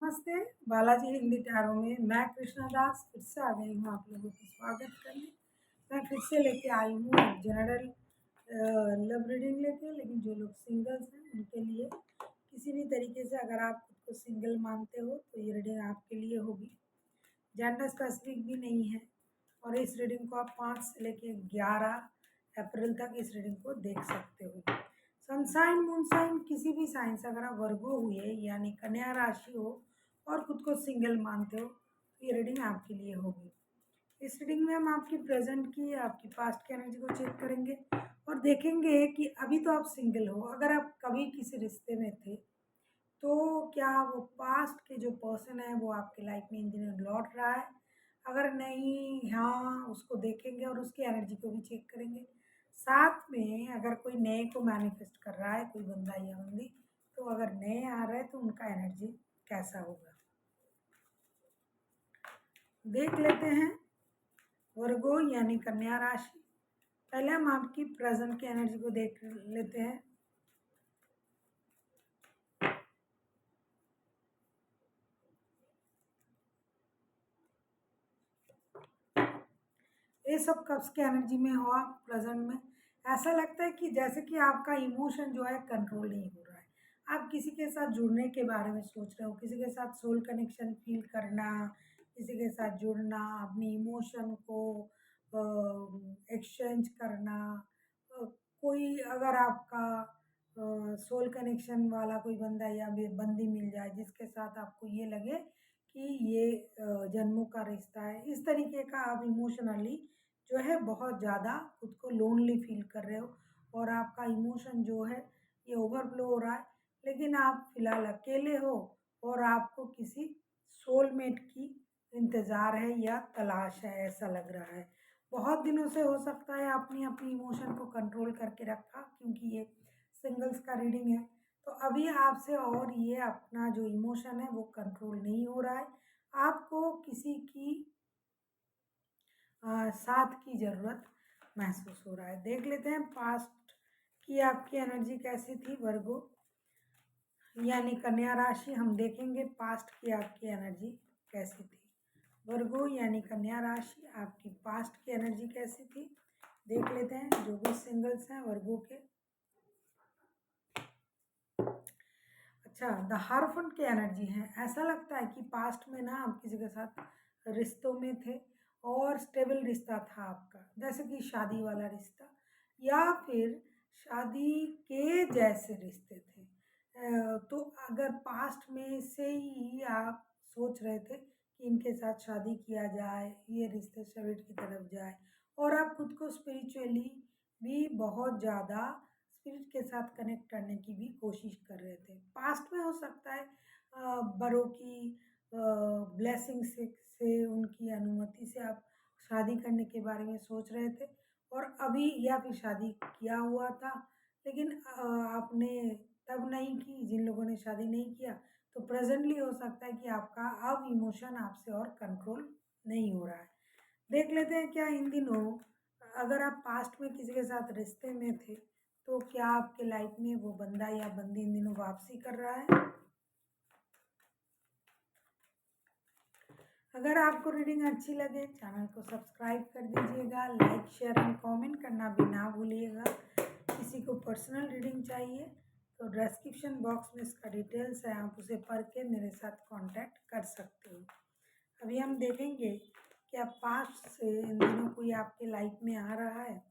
नमस्ते, बालाजी हिंदी टैरो में मैं कृष्णा दास फिर से आ गई हूँ आप लोगों का स्वागत करने। मैं फिर से लेके आई हूँ एक जनरल लव रीडिंग लेके, लेकिन जो लोग सिंगल्स हैं उनके लिए किसी भी तरीके से अगर आप खुद को सिंगल मानते हो तो ये रीडिंग आपके लिए होगी। जेंडर स्पेसिफिक भी नहीं है और इस रीडिंग को आप 5 से लेके 11 अप्रैल तक इस रीडिंग को देख सकते हो। सनसाइन मूनसाइन किसी भी साइन से अगर आप वर्गो हुए यानी कन्या राशि हो और खुद को सिंगल मानते हो तो ये रीडिंग आपके लिए होगी। इस रीडिंग में हम आपकी प्रेजेंट की आपकी पास्ट की एनर्जी को चेक करेंगे और देखेंगे कि अभी तो आप सिंगल हो, अगर आप कभी किसी रिश्ते में थे तो क्या वो पास्ट के जो पर्सन है वो आपके लाइफ में इन दिनों लौट रहा है। अगर नहीं, हाँ, उसको देखेंगे और उसकी एनर्जी को भी चेक करेंगे। साथ में अगर कोई नए को मैनिफेस्ट कर रहा है, कोई बंदा या बंदी, तो अगर नए आ रहे हैं तो उनका एनर्जी कैसा होगा देख लेते हैं। वर्गो यानी कन्या राशि, पहले हम आपकी प्रेजेंट की एनर्जी को देख लेते हैं। ये सब कब्ज के एनर्जी में हो आप प्रेजेंट में, ऐसा लगता है कि जैसे कि आपका इमोशन जो है कंट्रोल नहीं हो रहा है। आप किसी के साथ जुड़ने के बारे में सोच रहे हो, किसी के साथ सोल कनेक्शन फील करना, किसी के साथ जुड़ना, अपनी इमोशन को एक्सचेंज करना। कोई अगर आपका सोल कनेक्शन वाला कोई बंदा या बंदी मिल जाए जिसके साथ आपको ये लगे कि ये जन्मों का रिश्ता है, इस तरीके का आप इमोशनली जो है बहुत ज़्यादा खुद को लोनली फील कर रहे हो और आपका इमोशन जो है ये ओवरफ्लो हो रहा है। लेकिन आप फिलहाल अकेले हो और आपको किसी सोलमेट की इंतज़ार है या तलाश है, ऐसा लग रहा है। बहुत दिनों से हो सकता है अपनी अपनी इमोशन को कंट्रोल करके रखा, क्योंकि ये सिंगल्स का रीडिंग है। तो अभी आपसे और ये अपना जो इमोशन है वो कंट्रोल नहीं हो रहा है। आपको किसी की साथ की ज़रूरत महसूस हो रहा है। देख लेते हैं पास्ट की आपकी एनर्जी कैसी थी वर्गो यानी कन्या राशि। हम देखेंगे पास्ट की आपकी एनर्जी कैसी थी। वर्गो यानी कन्या राशि, आपकी पास्ट की एनर्जी कैसी थी देख लेते हैं। जो भी सिंगल्स हैं वर्गो के, अच्छा, द हारफंट की एनर्जी है। ऐसा लगता है कि पास्ट में ना आप किसी के साथ रिश्तों में थे और स्टेबल रिश्ता था आपका, जैसे कि शादी वाला रिश्ता या फिर शादी के जैसे रिश्ते थे। तो अगर पास्ट में से ही आप सोच रहे थे कि इनके साथ शादी किया जाए, ये रिश्ते स्टेबिलिटी की तरफ जाए, और आप खुद को स्पिरिचुअली भी बहुत ज़्यादा स्पिरिट के साथ कनेक्ट करने की भी कोशिश कर रहे थे। पास्ट में हो सकता है बड़ों की ब्लेसिंग से उनकी अनुमति से आप शादी करने के बारे में सोच रहे थे और अभी या फिर शादी किया हुआ था, लेकिन आपने तब नहीं की जिन लोगों ने शादी नहीं किया। तो प्रेजेंटली हो सकता है कि आपका अब इमोशन आपसे और कंट्रोल नहीं हो रहा है। देख लेते हैं क्या इन दिनों अगर आप पास्ट में किसी के साथ रिश्ते में थे तो क्या आपके लाइफ में वो बंदा या बंदी इन दिनों वापसी कर रहा है। अगर आपको रीडिंग अच्छी लगे चैनल को सब्सक्राइब कर दीजिएगा, लाइक शेयर एंड कमेंट करना भी ना भूलिएगा। किसी को पर्सनल रीडिंग चाहिए तो डिस्क्रिप्शन बॉक्स में इसका डिटेल्स है, आप उसे पढ़ के मेरे साथ कांटेक्ट कर सकते हो। अभी हम देखेंगे क्या पास्ट से इन दिनों कोई आपके लाइफ में आ रहा है।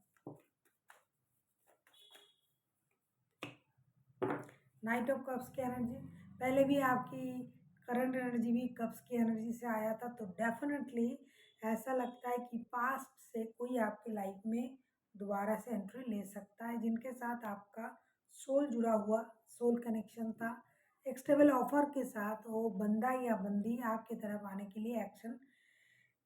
नाइट ऑफ कप्स की एनर्जी, पहले भी आपकी करंट एनर्जी भी कप्स की एनर्जी से आया था, तो डेफिनेटली ऐसा लगता है कि पास्ट से कोई आपके लाइफ में दोबारा से एंट्री ले सकता है, जिनके साथ आपका सोल जुड़ा हुआ सोल कनेक्शन था। एक स्टेबल ऑफर के साथ वो बंदा या बंदी आपकी तरफ आने के लिए एक्शन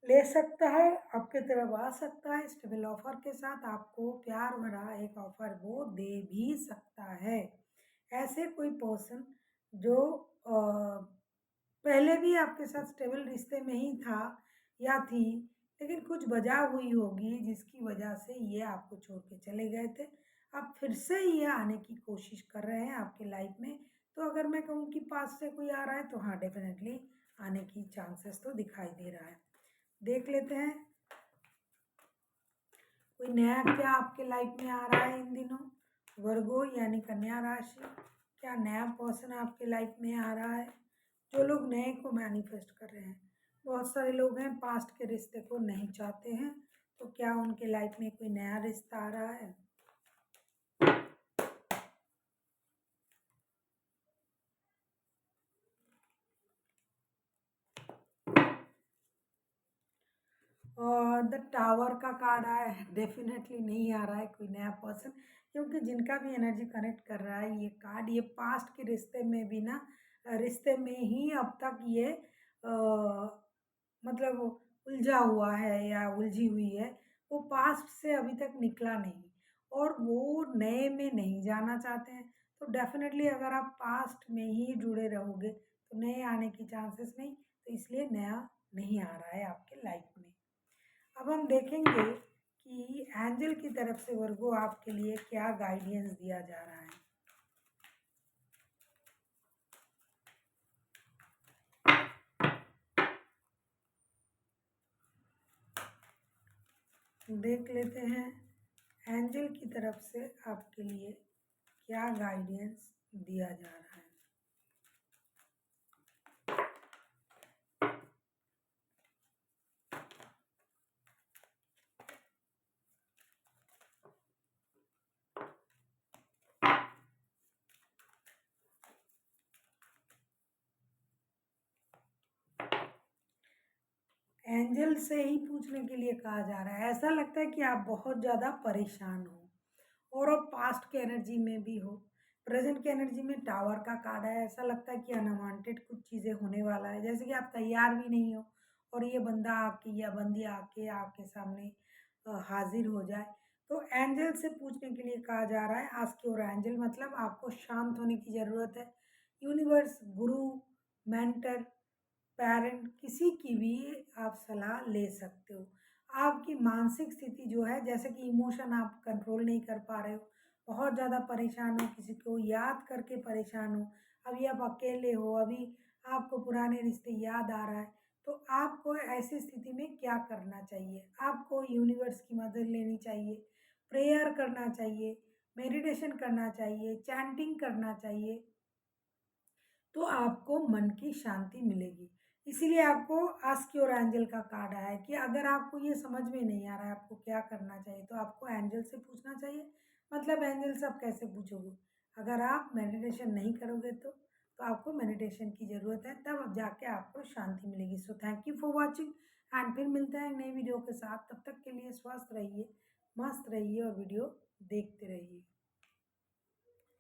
ले सकता है, आपके तरफ आ सकता है। स्टेबल ऑफर के साथ आपको प्यार भरा एक ऑफर वो दे भी सकता है। ऐसे कोई पर्सन जो पहले भी आपके साथ स्टेबल रिश्ते में ही था या थी, लेकिन कुछ वजह हुई होगी जिसकी वजह से ये आपको छोड़ के चले गए थे। अब फिर से ये आने की कोशिश कर रहे हैं आपके लाइफ में, तो अगर मैं कहूँ कि पास से कोई आ रहा है तो हाँ डेफिनेटली आने की चांसेस तो दिखाई दे रहा है। देख लेते हैं कोई नया क्या आपके लाइफ में आ रहा है इन दिनों। वर्गो यानी कन्या राशि, क्या नया पर्सन आपके लाइफ में आ रहा है। जो लोग नए को मैनिफेस्ट कर रहे हैं, बहुत सारे लोग हैं पास्ट के रिश्ते को नहीं चाहते हैं, तो क्या उनके लाइफ में कोई नया रिश्ता आ रहा है। और द टावर का कार्ड आया है, डेफिनेटली नहीं आ रहा है कोई नया पर्सन, क्योंकि जिनका भी एनर्जी कनेक्ट कर रहा है ये कार्ड, ये पास्ट के रिश्ते में भी ना, रिश्ते में ही अब तक ये मतलब उलझा हुआ है या उलझी हुई है। वो पास्ट से अभी तक निकला नहीं और वो नए में नहीं जाना चाहते हैं। तो डेफिनेटली अगर आप पास्ट में ही जुड़े रहोगे तो नए आने की चांसेस नहीं, तो इसलिए नया नहीं आ रहा है आपके लाइफ में। अब हम देखेंगे कि एंजल की तरफ से वर्गो आपके लिए क्या गाइडेंस दिया जा रहा है। देख लेते हैं एंजल की तरफ से आपके लिए क्या गाइडेंस दिया जा रहा है। एंजल से ही पूछने के लिए कहा जा रहा है। ऐसा लगता है कि आप बहुत ज़्यादा परेशान हो और अब पास्ट के एनर्जी में भी हो, प्रेजेंट के एनर्जी में टावर का कार्ड है। ऐसा लगता है कि अनवांटेड कुछ चीज़ें होने वाला है, जैसे कि आप तैयार भी नहीं हो और ये बंदा आके या बंदी आके आपके सामने हाजिर हो जाए। तो एंजल से पूछने के लिए कहा जा रहा है, आस्क योर एंजल, मतलब आपको शांत होने की ज़रूरत है। यूनिवर्स, गुरु, मेंटर, पेरेंट, किसी की भी आप सलाह ले सकते हो। आपकी मानसिक स्थिति जो है, जैसे कि इमोशन आप कंट्रोल नहीं कर पा रहे हो, बहुत ज़्यादा परेशान हो, किसी को याद करके परेशान हो, अभी आप अकेले हो, अभी आपको पुराने रिश्ते याद आ रहा है, तो आपको ऐसी स्थिति में क्या करना चाहिए। आपको यूनिवर्स की मदद लेनी चाहिए, प्रेयर करना चाहिए, मेडिटेशन करना चाहिए, चैंटिंग करना चाहिए, तो आपको मन की शांति मिलेगी। इसीलिए आपको आस्क योर एंजल का कार्ड आया है कि अगर आपको ये समझ में नहीं आ रहा है आपको क्या करना चाहिए, तो आपको एंजल से पूछना चाहिए। मतलब एंजल से आप कैसे पूछोगे, अगर आप मेडिटेशन नहीं करोगे तो आपको मेडिटेशन की ज़रूरत है, तब अब जाके आपको शांति मिलेगी। So thank you for watching and फिर मिलते हैं एक नई वीडियो के साथ। तब तक के लिए स्वस्थ रहिए, मस्त रहिए और वीडियो देखते रहिए।